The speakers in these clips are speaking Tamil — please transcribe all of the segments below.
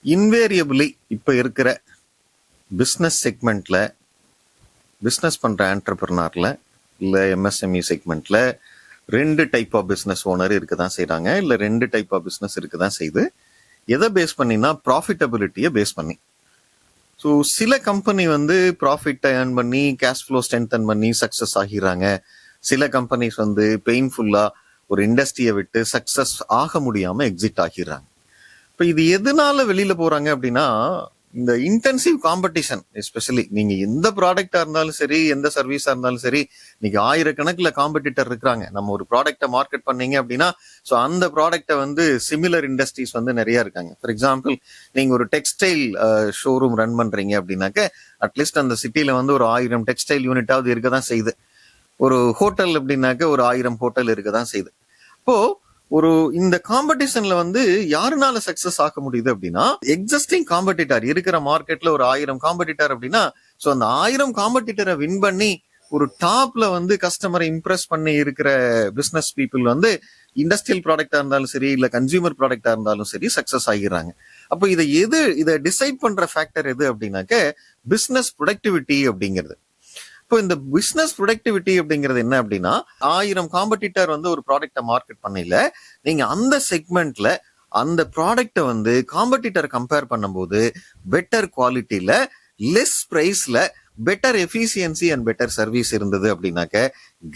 இன்வேரியபிளி இப்போ இருக்கிற பிஸ்னஸ் செக்மெண்ட்ல பிஸ்னஸ் பண்ணுற ஆண்டர்பிரினர்ல இல்லை எம்எஸ்எம்இ செக்மெண்ட்ல 2 டைப் ஆஃப் பிஸ்னஸ் ஓனர் இருக்க தான் செய்கிறாங்க, இல்லை 2 டைப் ஆஃப் பிஸ்னஸ் இருக்க தான் செய்யுது. எதை பேஸ் பண்ணினா ப்ராஃபிட்டபிலிட்டியை பேஸ் பண்ணி. ஸோ சில கம்பெனி வந்து ப்ராஃபிட்டை ஏர்ன் பண்ணி கேஷ் ஃப்ளோ ஸ்ட்ரென்தன் பண்ணி சக்ஸஸ் ஆகிறாங்க. சில கம்பெனிஸ் வந்து பெயின்ஃபுல்லாக ஒரு இண்டஸ்ட்ரியை விட்டு சக்ஸஸ் ஆக முடியாமல் எக்ஸிட் ஆகிறாங்க. இப்போ இது எதனால வெளியில போறாங்க அப்படின்னா, இந்த இன்டென்சிவ் காம்படிஷன். எஸ்பெஷலி நீங்க எந்த ப்ராடக்டா இருந்தாலும் சரி, எந்த சர்வீஸா இருந்தாலும் சரி, நீங்க ஆயிரக்கணக்கில் காம்படிட்டர் இருக்கிறாங்க. நம்ம ஒரு ப்ராடக்டை மார்க்கெட் பண்ணீங்க அப்படின்னா, ஸோ அந்த ப்ராடக்டை வந்து சிமிலர் இண்டஸ்ட்ரீஸ் வந்து நிறைய இருக்காங்க. ஃபார் எக்ஸாம்பிள், நீங்க ஒரு டெக்ஸ்டைல் ஷோரூம் ரன் பண்றீங்க அப்படின்னாக்க, அட்லீஸ்ட் அந்த சிட்டில வந்து ஒரு 1000 டெக்ஸ்டைல் யூனிட்டாவது இருக்க தான் செய்யுது. ஒரு ஹோட்டல் அப்படின்னாக்க ஒரு 1000 ஹோட்டல் இருக்க தான் செய்யுது. இப்போ ஒரு இந்த காம்படிஷன்ல வந்து யாருனால சக்சஸ் ஆக முடியுது அப்படின்னா, எக்ஸிஸ்டிங் காம்படிட்டர் இருக்கிற மார்க்கெட்ல ஒரு 1000 காம்படிட்டர் அப்படின்னா, ஸோ அந்த 1000 காம்படிட்டரை வின் பண்ணி ஒரு டாப்ல வந்து கஸ்டமரை இம்ப்ரெஸ் பண்ணி இருக்கிற பிசினஸ் பீப்புள் வந்து இண்டஸ்ட்ரியல் ப்ராடக்டா இருந்தாலும் சரி, இல்ல கன்சியூமர் ப்ராடக்டா இருந்தாலும் சரி சக்சஸ் ஆகிறாங்க. அப்போ இதை டிசைட் பண்ற ஃபேக்டர் எது அப்படின்னாக்க, பிசினஸ் ப்ரொடக்டிவிட்டி அப்படிங்கிறது. இப்போ இந்த பிசினஸ் ப்ரொடக்டிவிட்டி அப்படிங்கிறது என்ன அப்படின்னா, 1000 காம்படிட்டர் வந்து ஒரு ப்ராடக்டை மார்க்கெட் பண்ணல, நீங்க அந்த செக்மெண்ட்ல அந்த ப்ராடக்டை வந்து காம்படிட்டர் கம்பேர் பண்ணும்போது பெட்டர் குவாலிட்டியில, லெஸ் பிரைஸ்ல, better efficiency and better service இருந்தது அப்படின்னாக்க,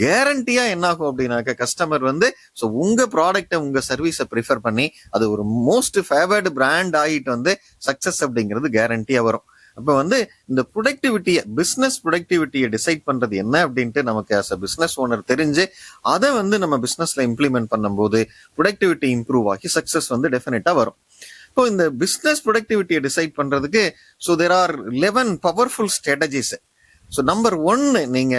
கேரண்டியா என்ன ஆகும் அப்படின்னாக்க, கஸ்டமர் வந்து ஸோ உங்க ப்ராடக்டை உங்க சர்வீஸை ப்ரிஃபர் பண்ணி அது ஒரு மோஸ்ட் ஃபேவர்டு பிராண்ட் ஆகிட்டு வந்து சக்சஸ் அப்படிங்கிறது கேரண்டியா வரும். அப்ப வந்து இந்த ப்ரொடக்டிவிட்டியை, பிசினஸ் ப்ரொடக்டிவிட்டியை டிசைட் பண்றது என்ன அப்படின்ட்டு நமக்கு ஆஸ் அ பிசினஸ் ஓனர் தெரிஞ்சு அதை வந்து நம்ம பிசினஸ்ல இம்ப்ளிமெண்ட் பண்ணும்போது ப்ரொடக்டிவிட்டி இம்ப்ரூவ் ஆகி சக்சஸ் வந்து டெஃபினட்டா வரும். இப்போ இந்த பிசினஸ் ப்ரொடக்டிவிட்டியை டிசைட் பண்றதுக்கு so there are 11 powerful strategies. So number 1 நீங்க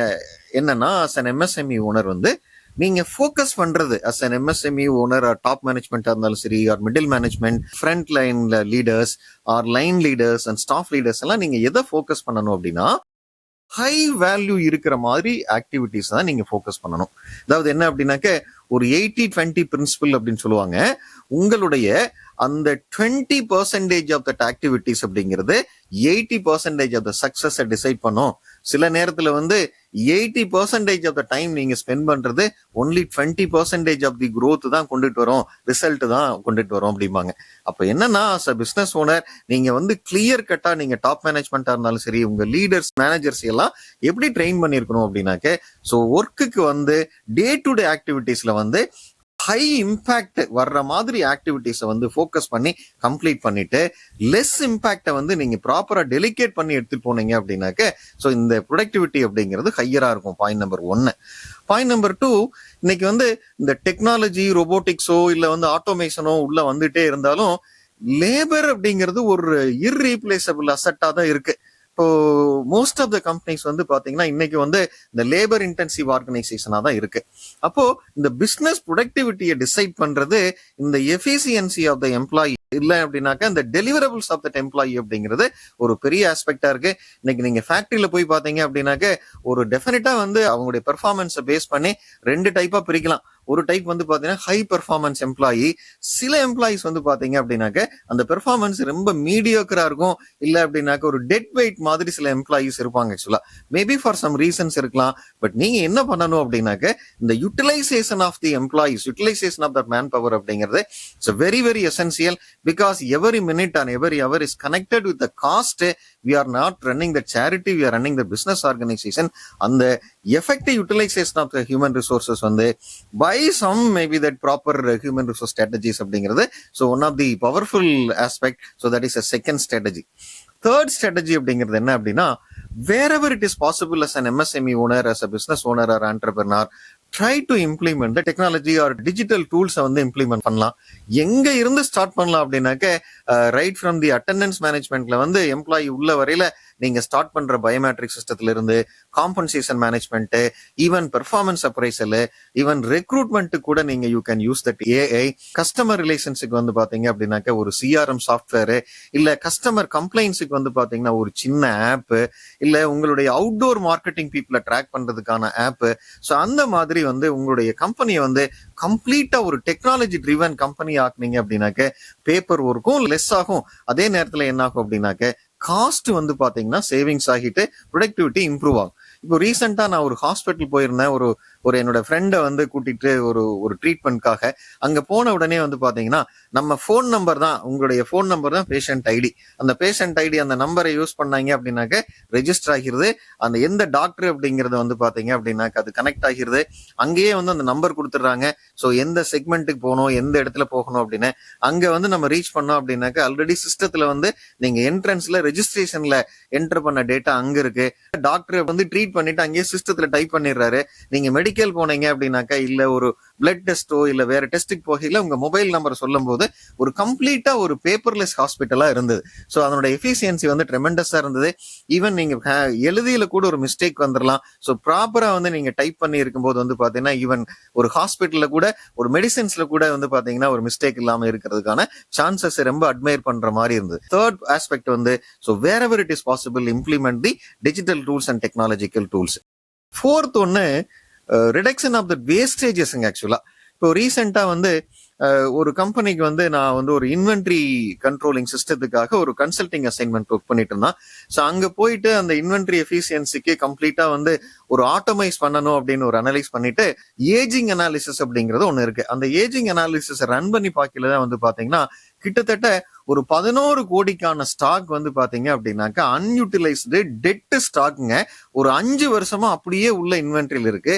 என்னன்னா, as an MSME ஓனர் வந்து நீங்க ஃபோக்கஸ் பண்றது as an MSME owner, top மேனேஜ்மெண்டா இருந்தாலும் சரி, ஆர் மிடில் மேனேஜ்மெண்ட், ஃப்ரண்ட் லைன்ல leaders, or line leaders and staff leaders எல்லாம் நீங்க எதை ஃபோக்கஸ் பண்ணணும் அப்படின்னா, ஹை வேல்யூ இருக்கிற மாதிரி ஆக்டிவிட்டிஸ் தான் நீங்க ஃபோக்கஸ் பண்ணணும். அதாவது என்ன அப்படின்னாக்க, ஒரு 80-20 பிரின்சிபல் அப்படின்னு சொல்லுவாங்க. உங்களுடைய அந்த 20% ஆஃப் தட் ஆக்டிவிட்டிஸ் அப்படிங்கிறது 80% ஆஃப் த சக்சஸ் டிசைட் பண்ணும். சில நேரத்துல வந்து 80% ஆஃப் த டைம் நீங்க ஸ்பெண்ட் பண்றது ஒன்லி 20% ஆஃப் தி growth தான் கொண்டுட்டு வரும், ரிசல்ட் தான் கொண்டுட்டு வரும் அப்படிம்பாங்க. அப்ப என்னன்னா, அஸ் அ பிசினஸ் ஓனர் நீங்க வந்து கிளியர் கட்டா நீங்க டாப் மேனேஜ்மெண்டா இருந்தாலும் சரி, உங்க லீடர்ஸ், மேனேஜர்ஸ் எல்லாம் எப்படி ட்ரெயின் பண்ணிருக்கணும் அப்படின்னாக்க, ஸோ ஒர்க்குக்கு வந்து டே டு டே ஆக்டிவிட்டிஸ்ல வந்து ஹை இம்பாக்ட் வர்ற மாதிரி ஆக்டிவிட்டிஸை வந்து ஃபோக்கஸ் பண்ணி கம்ப்ளீட் பண்ணிட்டு, லெஸ் இம்பாக்டை வந்து நீங்க ப்ராப்பரா டெலிகேட் பண்ணி எடுத்துட்டு போனீங்க அப்படின்னாக்க, ஸோ இந்த ப்ரொடக்டிவிட்டி அப்படிங்கிறது ஹையரா இருக்கும். Point number 1. பாயிண்ட் நம்பர் 2, இன்னைக்கு வந்து இந்த டெக்னாலஜி, ரோபோட்டிக்ஸோ இல்ல வந்து ஆட்டோமேஷனோ உள்ள வந்துட்டே இருந்தாலும், லேபர் அப்படிங்கிறது ஒரு இர்ரீப்ளேசபிள் அசெட்டா தான் இருக்கு. இப்போ மோஸ்ட் ஆஃப் த கம்பெனிஸ் வந்து பாத்தீங்கன்னா இன்னைக்கு வந்து இந்த லேபர் இன்டென்சிவ் ஆர்கனைசேஷனா தான் இருக்கு. அப்போ இந்த பிசினஸ் ப்ரொடக்டிவிட்டியை டிசைட் பண்றது இந்த எஃபிஷியன்சி ஆஃப் த எம்ப்ளாயி இல்ல அப்படின்னாக்கா இந்த டெலிவரபிள்ஸ் ஆஃப் தட் எம்ப்ளாயி அப்படிங்கிறது ஒரு பெரிய ஆஸ்பெக்டா இருக்கு. இன்னைக்கு நீங்க ஃபேக்டரியில போய் பாத்தீங்க அப்படின்னாக்க, ஒரு டெஃபினட்டா வந்து அவங்களுடைய பெர்ஃபார்மன்ஸை பேஸ் பண்ணி 2 டைப்பா பிரிக்கலாம். ஒரு டைப் வந்து பாத்தீங்கன்னா ஹை பெர்ஃபார்மன்ஸ் எம்ப்ளாயி. சில எம்ப்ளாயிஸ் வந்து பாத்தீங்க அப்படின்னாக்க அந்த பெர்ஃபார்மன்ஸ் ரொம்ப மீடியோக்கரா இருக்கும். இல்ல அப்படின்னாக்க ஒரு டெட் வெயிட் மாதிரி சில எம்ப்ளாயிஸ் இருப்பாங்க. Actually maybe for some reasons இருக்கலாம். பட் நீங்க என்ன பண்ணணும் அப்படின்னாக்க, இந்த utilisation of the employees, utilisation of that man power அப்படிங்கிறது it's very very essential. Because every minute and every hour is connected with the cost. We are not running the charity, we are running the business organisation. அந்த effective utilisation of the human resources வந்து by some maybe that proper human resource strategies அப்படிங்கிறது so one of the powerful aspect. So that is a second strategy. Third strategy அப்படிங்கிறது என்ன அப்படின்னா, wherever it is possible as an MSME owner, as a business owner or entrepreneur, try to implement the technology or digital tools வந்து இம்ப்ளிமெண்ட் பண்ணலாம். எங்க இருந்து ஸ்டார்ட் பண்ணலாம் அப்படின்னாக்க, ரைட் ஃப்ரம் தி அட்டெண்டன்ஸ் மேனேஜ்மெண்ட்ல வந்து எம்ப்ளாயி உள்ள வரையில நீங்க ஸ்டார்ட் பண்ற பயோமெட்ரிக் சிஸ்டத்துல இருந்து compensation management, even performance appraisal, even recruitment கூட நீங்க you can use that AI. Customer ரிலேஷன்ஸுக்கு வந்து பாத்தீங்க அப்படின்னாக்க ஒரு சிஆர்எம் சாஃப்ட்வேர், இல்ல கஸ்டமர் கம்ப்ளைண்ட்ஸுக்கு வந்து பாத்தீங்கன்னா ஒரு சின்ன ஆப், இல்ல உங்களுடைய அவுட்டோர் மார்க்கெட்டிங் பீப்புளை ட்ராக் பண்றதுக்கான ஆப். ஸோ அந்த மாதிரி வந்து உங்களுடைய கம்பெனியை வந்து கம்ப்ளீட்டா ஒரு டெக்னாலஜி ட்ரிவன் கம்பெனி ஆக்குனீங்க அப்படின்னாக்க பேப்பர் ஒர்க்கும் லெஸ் ஆகும். அதே நேரத்துல என்ன ஆகும் அப்படின்னாக்க காஸ்ட் வந்து பாத்தீங்கன்னா சேவிங்ஸ் ஆகிட்டு ப்ரொடக்டிவிட்டி இம்ப்ரூவ் ஆகும். இப்போ ரீசெண்டா நான் ஒரு ஹாஸ்பிட்டல் போயிருந்தேன். ஒரு என்னோட ஃப்ரெண்டை வந்து கூட்டிட்டு ஒரு ட்ரீட்மெண்ட்காக அங்க போன உடனே வந்து பாத்தீங்கன்னா நம்ம ஃபோன் நம்பர் தான், உங்களுடைய ஃபோன் நம்பர் தான் பேஷண்ட் ஐடி. அந்த பேஷண்ட் ஐடி அந்த நம்பரை யூஸ் பண்ணாங்க அப்படின்னாக்க ரெஜிஸ்டர் ஆகிறது. அந்த எந்த டாக்டர் அப்படிங்கறது வந்து பாத்தீங்க அப்படின்னாக்க அது கனெக்ட் ஆகிறது. அங்கேயே வந்து அந்த நம்பர் கொடுத்துட்றாங்க. ஸோ எந்த செக்மெண்ட்டுக்கு போகணும், எந்த இடத்துல போகணும் அப்படின்னு அங்க வந்து நம்ம ரீச் பண்ணோம் அப்படின்னாக்க ஆல்ரெடி சிஸ்டத்துல வந்து நீங்க என்ட்ரன்ஸ்ல ரெஜிஸ்ட்ரேஷன்ல என்டர் பண்ண டேட்டா அங்க இருக்கு. டாக்டர் வந்து ட்ரீட் பண்ணிட்டு அங்கேயே சிஸ்டத்துல டைப் பண்ணிடுறாரு. நீங்க மெடிக்கல் போனீங்க அப்படின்னாக்கா இல்ல ஒரு பிளட் டெஸ்டோ இல்ல வேற டெஸ்ட்டுக்கு போகல உங்க மொபைல் நம்பர் சொல்லும் போது ஒரு கம்ப்ளீட்டா ஒரு பேப்பர்லெஸ் ஹாஸ்பிட்டலா இருந்தது. ஸோ அதனோட எஃபிஷியன்சி வந்து ட்ரெமெண்டஸா இருந்தது. ஈவன் நீங்க எழுதியில கூட ஒரு மிஸ்டேக் வந்துடலாம். ஸோ ப்ராப்பரா வந்து நீங்க டைப் பண்ணி இருக்கும்போது வந்து பாத்தீங்கன்னா ஈவன் ஒரு ஹாஸ்பிட்டல்ல கூட ஒரு மெடிசின்ஸ்ல கூட வந்து பாத்தீங்கன்னா ஒரு மிஸ்டேக் இல்லாம இருக்கிறதுக்கான சான்சஸ் ரொம்ப அட்மையர் பண்ற மாதிரி இருந்தது. தேர்ட் ஆஸ்பெக்ட் வந்து so wherever it is possible implement the digital tools and technological tools. Fourth ஒன்னு ரிடக்ஷன் ஆஃப் த வேஸ்டேஜஸ்ங்க. ஆக்சுவலா இப்போ ரீசெண்டா வந்து ஒரு கம்பெனிக்கு வந்து நான் வந்து ஒரு இன்வென்ட்ரி கண்ட்ரோலிங் சிஸ்டத்துக்காக ஒரு கன்சல்டிங் அசைன்மெண்ட் ஒர்க் பண்ணிட்டு இருந்தேன். ஸோ அங்க போயிட்டு அந்த இன்வென்ட்ரி எஃபிஷியன்சிக்கு கம்ப்ளீட்டா வந்து ஒரு ஆட்டோமைஸ் பண்ணணும் அப்படின்னு ஒரு அனலைஸ் பண்ணிட்டு ஏஜிங் அனாலிசிஸ் அப்படிங்கிறது ஒண்ணு இருக்கு. அந்த ஏஜிங் அனாலிசிஸ் ரன் பண்ணி பார்க்கல தான் வந்து பாத்தீங்கன்னா கிட்டத்தட்ட ஒரு 11 கோடிக்கான ஸ்டாக் வந்து பாத்தீங்க அப்படின்னாக்கா அன்யூட்டிலைஸ்டு டெட் ஸ்டாக்ங்க. ஒரு 5 வருஷமா அப்படியே உள்ள இன்வென்ட்ரியில் இருக்கு.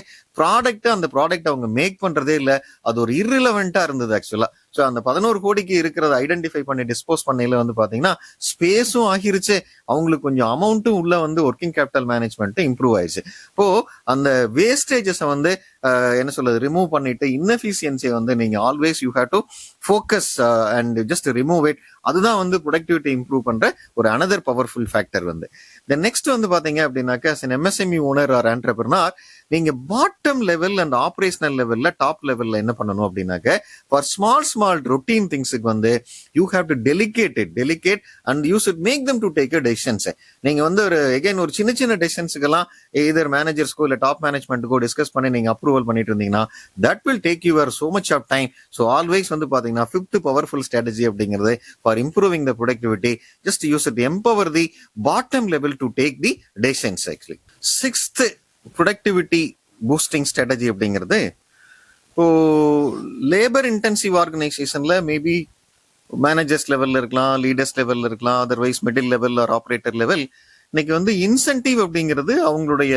அந்த ப்ராடக்ட் அவங்க மேக் பண்றதே இல்ல. அது ஒரு இர்ரிலவெண்டா இருந்தது ஆக்சுவலா. ஸோ அந்த 11 கோடிக்கு இருக்கிறத ஐடென்டிஃபை பண்ணி டிஸ்போஸ் பண்ணையில வந்து பாத்தீங்கன்னா ஸ்பேஸும் ஆகிருச்சு, அவங்களுக்கு கொஞ்சம் அமௌண்ட்டும் உள்ள வந்து ஒர்க்கிங் கேபிட்டல் மேனேஜ்மெண்ட் இம்ப்ரூவ் ஆயிடுச்சு. இப்போ அந்த வேஸ்டேஜஸ் வந்து என்ன சொல்றது ரிமூவ் பண்ணிட்டு இன்எஃபிஷியன்சியை வந்து நீங்க always you have to focus and just remove it. அதுதான் வந்து ப்ரொடக்டிவிட்டி இம்ப்ரூவ் பண்ற ஒரு அனதர் பவர்ஃபுல் ஃபேக்டர் வந்து. நெக்ஸ்ட் வந்து பாத்தீங்க அப்படின்னாக்கா எம்எஸ்எம்இ ஓனர் ஆர் ஆண்டர்பிரனர் நீங்க பாட்டம் லெவல் அண்ட் ஆபரேஷனல் லெவல்ல டாப் லெவல்ல என்ன பண்ணணும் அப்படின்னாக்க ஃபார் ஸ்மால் ரொட்டீன் திங்ஸுக்கு வந்து you have to delegate and you should make them to take decisions. நீங்க வந்து ஒரு சின்ன டெசிஷன்ஸுக்கெல்லாம் எதர் மேனேஜர்ஸ்க்கோ இல்ல டாப் மேனேஜ்மெண்ட்டுக்கோ டிஸ்கஸ் பண்ணி நீங்க அப்ரூவல் பண்ணிட்டு இருந்தீங்கன்னா that will take your so much of time. So always வந்து பாத்தீங்கன்னா ஃபிஃப்த் பவர்ஃபுல் ஸ்ட்ராட்டஜி அப்படிங்கிறது for improving the productivity just you should empower the bottom level to take the decisions. Actually sixth productivity boosting strategy அப்படிங்கிறது இப்போ லேபர் இன்டென்சிவ் ஆர்கனைசேஷன்ல மேபி மேனேஜர்ஸ் லெவல்ல இருக்கலாம், லீடர்ஸ் லெவல்ல இருக்கலாம், otherwise middle level or operator level. இன்னைக்கு வந்து இன்சென்டிவ் அப்படிங்கிறது அவங்களுடைய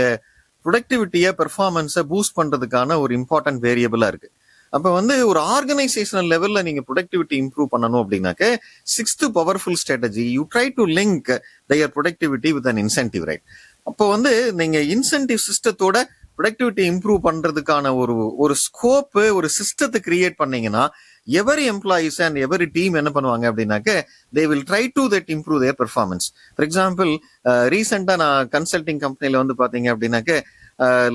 ப்ரொடக்டிவிட்டியை பெர்ஃபார்மன்ஸை பூஸ்ட் பண்றதுக்கான ஒரு இம்பார்ட்டன்ட் வேரியபிளா இருக்கு. அப்ப வந்து ஒரு ஆர்கனைசேஷனல் லெவல்ல நீங்க ப்ரொடக்டிவிட்டி இம்ப்ரூவ் பண்ணணும் அப்படின்னாக்க sixth powerful strategy you try to link their productivity with an incentive, right? அப்போ வந்து நீங்க இன்சென்டிவ் சிஸ்டத்தோட ப்ரொடக்டிவிட்டி இம்ப்ரூவ் பண்றதுக்கான ஒரு ஸ்கோப் ஒரு சிஸ்டத்தை கிரியேட் பண்ணீங்கன்னா every employees and every team என்ன பண்ணுவாங்க அப்படின்னாக்க they will try to that improve there performance. For example ரீசெண்டா நான் கன்சல்டிங் கம்பெனில வந்து பாத்தீங்க அப்படின்னாக்க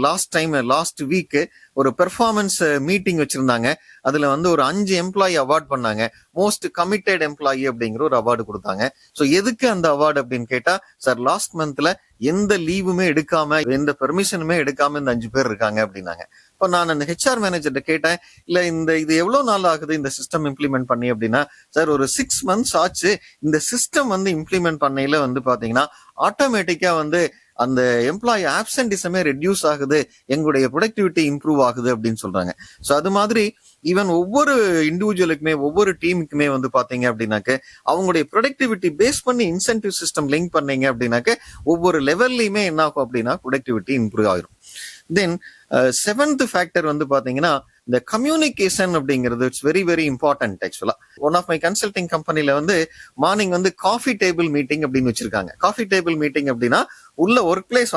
லாஸ்ட் வீக் ஒரு பெர்ஃபார்மன்ஸ் மீட்டிங் வச்சிருந்தாங்க. அதுல வந்து ஒரு 5 எம்ப்ளாயி அவார்ட் பண்ணாங்க. மோஸ்ட் கமிட்டட் எம்ப்ளாயி அப்படிங்கிற ஒரு அவார்டு கொடுத்தாங்க. ஸோ எதுக்கு அந்த அவார்டு அப்படின்னு கேட்டா, சார் லாஸ்ட் மந்த்ல எந்த லீவுமே எடுக்காம எந்த பெர்மிஷனுமே எடுக்காம இந்த 5 பேர் இருக்காங்க அப்படின்னாங்க. இப்போ நான் அந்த ஹெச்ஆர் மேனேஜர்கிட்ட கேட்டேன், இல்ல இது எவ்வளவு நாள் ஆகுது இந்த சிஸ்டம் இம்ப்ளிமெண்ட் பண்ணி அப்படின்னா, சார் ஒரு 6 months ஆச்சு. இந்த சிஸ்டம் வந்து இம்ப்ளிமெண்ட் பண்ணையில வந்து பாத்தீங்கன்னா ஆட்டோமேட்டிக்கா வந்து அந்த எம்ப்ளாயி ஆப்சென்டிசமே ரெடியூஸ் ஆகுது, எங்களுடைய ப்ரொடக்டிவிட்டி இம்ப்ரூவ் ஆகுது அப்படின்னு சொல்றாங்க. ஸோ அது மாதிரி ஈவன் ஒவ்வொரு இண்டிவிஜுவலுக்குமே ஒவ்வொரு டீமுக்குமே வந்து பாத்தீங்க அப்படின்னாக்க அவங்களுடைய ப்ரொடக்டிவிட்டி பேஸ் பண்ணி இன்சென்டிவ் சிஸ்டம் லிங்க் பண்ணீங்க அப்படின்னாக்க ஒவ்வொரு லெவல்லையுமே என்ன ஆகும் அப்படின்னா ப்ரொடக்டிவிட்டி இம்ப்ரூவ் ஆயிரும். தென் செவன்த் ஃபேக்டர் வந்து பாத்தீங்கன்னா இந்த கம்யூனிகேஷன் அப்படிங்கிறது இட்ஸ் வெரி வெரி இம்பார்ட்டன்ட். ஆக்சுவலா ஒன் ஆஃப் மை கன்சல்டிங் கம்பெனில வந்து மார்னிங் வந்து காஃபி டேபிள் மீட்டிங் அப்படின்னு வச்சிருக்காங்க. காஃபி டேபிள் மீட்டிங் அப்படின்னா உள்ள ஒர்க் பிளேஸ்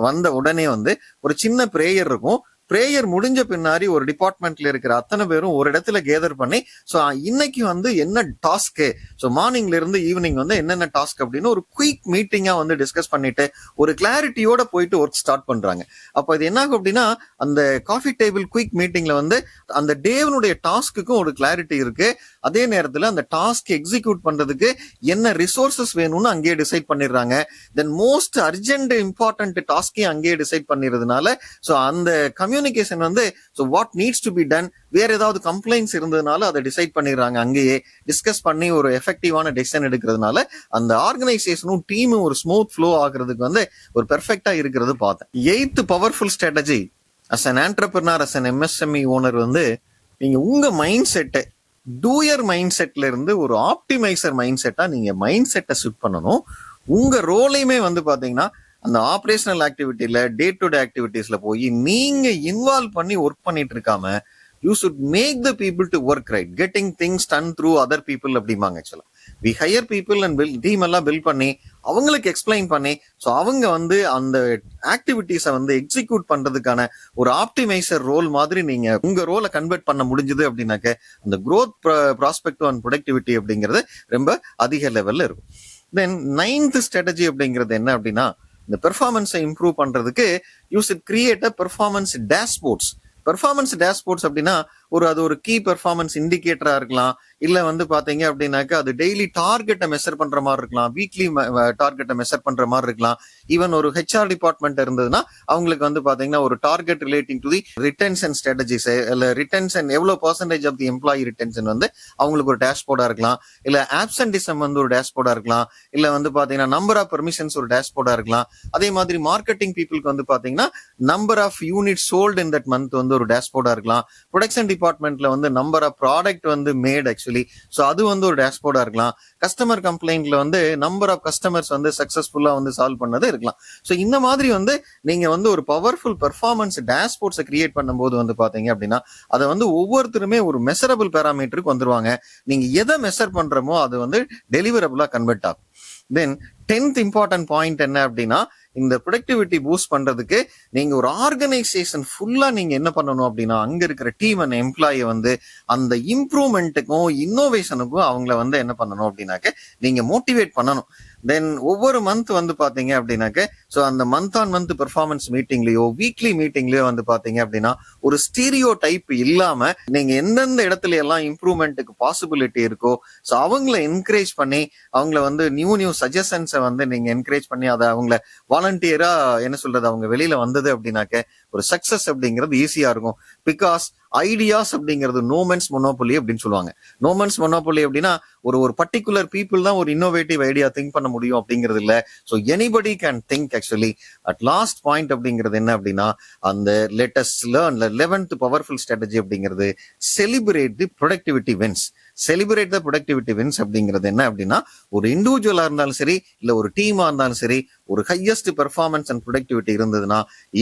வந்த உடனே வந்து ஒரு சின்ன பிரேயர் இருக்கும். பிரேயர் முடிஞ்ச பின்னாடி ஒரு டிபார்ட்மெண்ட்ல இருக்கிற அத்தனை பேரும் ஒரு இடத்துல கேதர் பண்ணி ஸோ இன்னைக்கு வந்து என்ன டாஸ்க்கு, ஸோ மார்னிங்ல இருந்து ஈவினிங் வந்து என்னென்ன டாஸ்க் அப்படின்னு ஒரு குயிக் மீட்டிங்கா வந்து டிஸ்கஸ் பண்ணிட்டு ஒரு கிளாரிட்டியோட போயிட்டு ஒர்க் ஸ்டார்ட் பண்றாங்க. அப்ப இது என்ன ஆகும் அப்படின்னா அந்த காஃபி டேபிள் குயிக் மீட்டிங்ல வந்து அந்த டேவனுடைய டாஸ்க்குக்கும் ஒரு கிளாரிட்டி இருக்கு. அதே நேரத்துல அந்த டாஸ்க் எக்ஸிக்யூட் பண்றதுக்கு என்ன ரிசோர்சஸ் வேணும்னு அங்கேயே டிசைட் பண்ணிடுறாங்க. தென் மோஸ்ட் அர்ஜென்ட் இம்பார்ட்டன்ட் டாஸ்கையும் அங்கேயே டிசைட் பண்ணிடுறதுனால ஸோ அந்த கம்யூனிகேஷன் வந்து so what needs to be done, வேற ஏதாவது கம்ப்ளைண்ட்ஸ் இருந்ததுனால அதை டிசைட் பண்ணிடுறாங்க. அங்கேயே டிஸ்கஸ் பண்ணி ஒரு எஃபெக்டிவான டெசிஷன் எடுக்கிறதுனால அந்த ஆர்கனைசேஷனும் டீமும் ஒரு ஸ்மூத் ஃப்ளோ ஆகுறதுக்கு வந்து ஒரு பெர்ஃபெக்டா இருக்கிறது பார்த்தேன். 8th powerful strategy as an entrepreneur, as an MSME owner வந்து நீங்க உங்க மைண்ட் செட்டை டூயர் மைண்ட் செட்ல இருந்து ஒரு ஆப்டிமைசர் மைண்ட் செட்டா நீங்க மைண்ட் செட்டை ஷிஃப்ட் பண்ணணும். உங்க ரோலையுமே வந்து பாத்தீங்கன்னா அந்த ஆப்ரேஷனல் ஆக்டிவிட்டியில டே டு டே ஆக்டிவிட்டிஸ்ல போய் நீங்க இன்வால்வ் பண்ணி ஒர்க் பண்ணிட்டு இருக்காம you should make the people to work right, getting things done through other people அப்படிம்பாங்க. ஆக்சுவலா we hire people and team எல்லாம் பில்ட் பண்ணி அவங்களுக்கு எக்ஸ்பிளைன் பண்ணி ஸோ அவங்க வந்து அந்த ஆக்டிவிட்டிஸை வந்து எக்ஸிக்யூட் பண்றதுக்கான ஒரு ஆப்டிமைசர் ரோல் மாதிரி நீங்க உங்க ரோலை கன்வெர்ட் பண்ண முடிஞ்சது அப்படின்னாக்க அந்த growth ப்ராஸ்பெக்டிவ் அண்ட் ப்ரொடக்டிவிட்டி அப்படிங்கிறது ரொம்ப அதிக லெவல்ல இருக்கும். தென் 9th ஸ்ட்ராட்டஜி அப்படிங்கிறது என்ன அப்படின்னா இந்த பெர்ஃபார்மன்ஸை இம்ப்ரூவ் பண்றதுக்கு you should create a performance dashboards. Performance dashboards அப்படின்னா அது ஒரு கீ பெர்ஃபார்மன்ஸ் இண்டிகேட்டரா இருக்கலாம், இல்ல வந்து பாத்தீங்க அப்படின்னாக்கா அது டெய்லி டார்கெட்டை மெஷர் பண்ற மாதிரி இருக்கலாம், வீக்லி டார்கெட்டை மெஷர் பண்ற மாதிரி இருக்கலாம். ஈவன் ஒரு HR டிபார்ட்மெண்ட் இருந்ததுன்னா அவங்களுக்கு வந்து பாத்தீங்கன்னா ஒரு target relating to the retention strategies, இல்ல ரிட்டென்ஷன் எவ்வளவு percentage of the employee retention வந்து அவங்களுக்கு ஒரு டேஷ்போர்டா இருக்கலாம், இல்ல ஆப்சன்டிசம் வந்து ஒரு டேஷ்போர்டா இருக்கலாம், இல்ல வந்து பாத்தீங்கன்னா நம்பர் ஆஃப் பெர்மிஷன்ஸ் ஒரு டேஷ்போர்டா இருக்கலாம். அதே மாதிரி மார்க்கெட்டிங் பீப்புளுக்கு வந்து பாத்தீங்கன்னா number of unit sold in that month வந்து ஒரு டேஷ்போர்டா இருக்கலாம். ப்ரொடக்ஷன் டிபார்ட்மெண்ட்ல வந்து நம்பர் ஆஃப் ப்ராடக்ட் வந்து மேட் ஆக்சுவலி ஸோ அது வந்து ஒரு டேஷ்போர்டா இருக்கலாம். கஸ்டமர் கம்ப்ளைண்ட்ல வந்து நம்பர் ஆஃப் கஸ்டமர்ஸ் வந்து சக்சஸ்ஃபுல்லா வந்து சால்வ் பண்ணது இருக்கலாம். ஸோ இந்த மாதிரி வந்து நீங்க வந்து ஒரு பவர்ஃபுல் பெர்ஃபார்மன்ஸ் டேஷ்போர்ட்ஸை கிரியேட் பண்ணும்போது வந்து பாத்தீங்க அப்படின்னா அதை வந்து ஒவ்வொருத்தருமே ஒரு மெஷரபிள் பேராமீட்டருக்கு வந்துருவாங்க. நீங்க எதை மெஷர் பண்றமோ அது வந்து டெலிவரபிளா கன்வெர்ட் ஆகும். தென் 10th இம்பார்ட்டன்ட் பாயிண்ட் என்ன அப்படின்னா இந்த ப்ரொடக்டிவிட்டி பூஸ்ட் பண்றதுக்கு நீங்க ஒரு ஆர்கனைசேஷன் ஃபுல்லா நீங்க என்ன பண்ணணும் அப்படின்னா அங்க இருக்கிற டீம் அண்ட் எம்ப்ளாயை வந்து அந்த இம்ப்ரூவ்மெண்ட்டுக்கும் இன்னோவேஷனுக்கும் அவங்கள வந்து என்ன பண்ணணும் அப்படின்னாக்க நீங்க மோட்டிவேட் பண்ணணும். தென் ஒவ்வொரு மந்த் வந்து பாத்தீங்க அப்படின்னாக்க ஸோ அந்த மந்த் ஆன் மந்த் பெர்ஃபார்மன்ஸ் மீட்டிங்லயோ வீக்லி மீட்டிங்லயோ வந்து பாத்தீங்க அப்படின்னா ஒரு ஸ்டீரியோ டைப் இல்லாம நீங்க எந்தெந்த இடத்துல எல்லாம் இம்ப்ரூவ்மெண்ட்டுக்கு பாசிபிலிட்டி இருக்கோ ஸோ அவங்கள என்கரேஜ் பண்ணி அவங்கள வந்து நியூ சஜஷன்ஸை வந்து நீங்க என்கரேஜ் பண்ணி அதை அவங்கள வாலண்டியரா என்ன சொல்றது அவங்க வெளியில வந்தது அப்படின்னாக்க ஒரு சக்சஸ் அப்படிங்கிறது ஈஸியா இருக்கும். பிகாஸ் ஐடியாஸ் அப்படிங்கிறது நோமென்ஸ் மொனோபொலி அப்படின்னு சொல்லுவாங்க. நோமென்ஸ் மொனோபொலி அப்படின்னா ஒரு பர்டிகுலர் பீப்புள் தான் ஒரு இன்னோவேட்டிவ் ஐடியா திங்க் பண்ண முடியும் அப்படிங்கிறது இல்ல. So anybody can think actually. At last point அப்படிங்கிறது என்ன அப்படின்னா அந்த latest learn 11th powerful strategy அப்படிங்கிறது celebrate the productivity wins. Celebrate the productivity wins அப்படிங்கிறது என்ன அப்படின்னா ஒரு இண்டிவிஜுவலா இருந்தாலும் சரி இல்ல ஒரு டீமா இருந்தாலும் சரி ஒரு ஹையஸ்ட் பெர்ஃபார்மன்ஸ் அண்ட் ப்ரொடக்டிவிட்டி இருந்ததுன்னா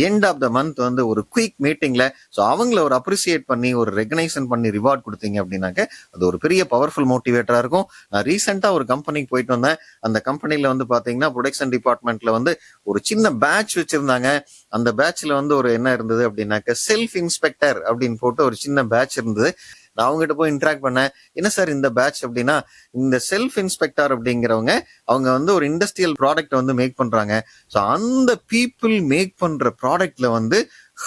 எண்ட் ஆஃப் த மந்த் வந்து ஒரு குயிக் மீட்டிங்ல ஸோ அவங்கள ஒரு அப்ரிசியேட் பண்ணி ஒரு ரெகனைசன் பண்ணி ரிவார்ட் கொடுத்தீங்க அப்படின்னாக்க அது ஒரு பெரிய பவர்ஃபுல் மோட்டிவேட்டரா இருக்கும். நான் ரீசெண்டா ஒரு கம்பெனிக்கு போயிட்டு வந்தேன். அந்த கம்பெனில வந்து பாத்தீங்கன்னா ப்ரொடக்ஷன் டிபார்ட்மெண்ட்ல வந்து ஒரு சின்ன பேட்ச் வச்சிருந்தாங்க. அந்த பேட்ச்ல வந்து ஒரு என்ன இருந்தது அப்படின்னாக்க செல்ஃப் இன்ஸ்பெக்டர் அப்படின்னு போட்டு ஒரு சின்ன பேட்ச் இருந்தது. நான் அவங்ககிட்ட போய் இன்டராக்ட் பண்ணேன். என்ன சார் இந்த பேட்ச் அப்படின்னா இந்த செல்ஃப் இன்ஸ்பெக்டர் அப்படிங்கிறவங்க அவங்க வந்து ஒரு இண்டஸ்ட்ரியல் ப்ராடக்ட் வந்து மேக் பண்றாங்க. ஸோ அந்த பீப்புள் மேக் பண்ற ப்ராடக்ட்ல வந்து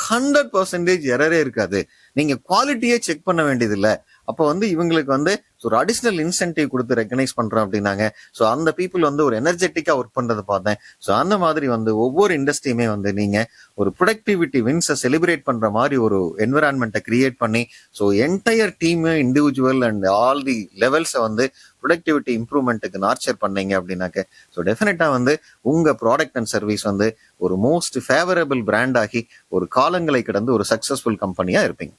100% எரரே இருக்காது. நீங்க குவாலிட்டியே செக் பண்ண வேண்டியது இல்ல. அப்போ வந்து இவங்களுக்கு வந்து ஒரு அடிஷனல் இன்சென்டிவ் கொடுத்து ரெகனைஸ் பண்றோம் அப்படின்னாங்க. ஸோ அந்த பீப்புள் வந்து ஒரு எனர்ஜெட்டிக்கா ஒர்க் பண்றதை பார்த்தேன். ஸோ அந்த மாதிரி வந்து ஒவ்வொரு இண்டஸ்ட்ரியுமே வந்து நீங்க ஒரு ப்ரொடக்டிவிட்டி வின்ஸை செலிப்ரேட் பண்ற மாதிரி ஒரு என்விரான்மெண்ட்டை கிரியேட் பண்ணி so entire team individual and all the லெவல்ஸை வந்து ப்ரொடக்டிவிட்டி இம்ப்ரூவ்மெண்ட்டுக்கு நார்ச்சர் பண்ணீங்க அப்படின்னாக்க ஸோ டெஃபினட்டா வந்து உங்க ப்ராடக்ட் அண்ட் சர்வீஸ் வந்து ஒரு மோஸ்ட் ஃபேவரபிள் பிராண்ட் ஆகி ஒரு காலங்களை கடந்து ஒரு சக்சஸ்ஃபுல் கம்பெனியா இருப்பீங்க.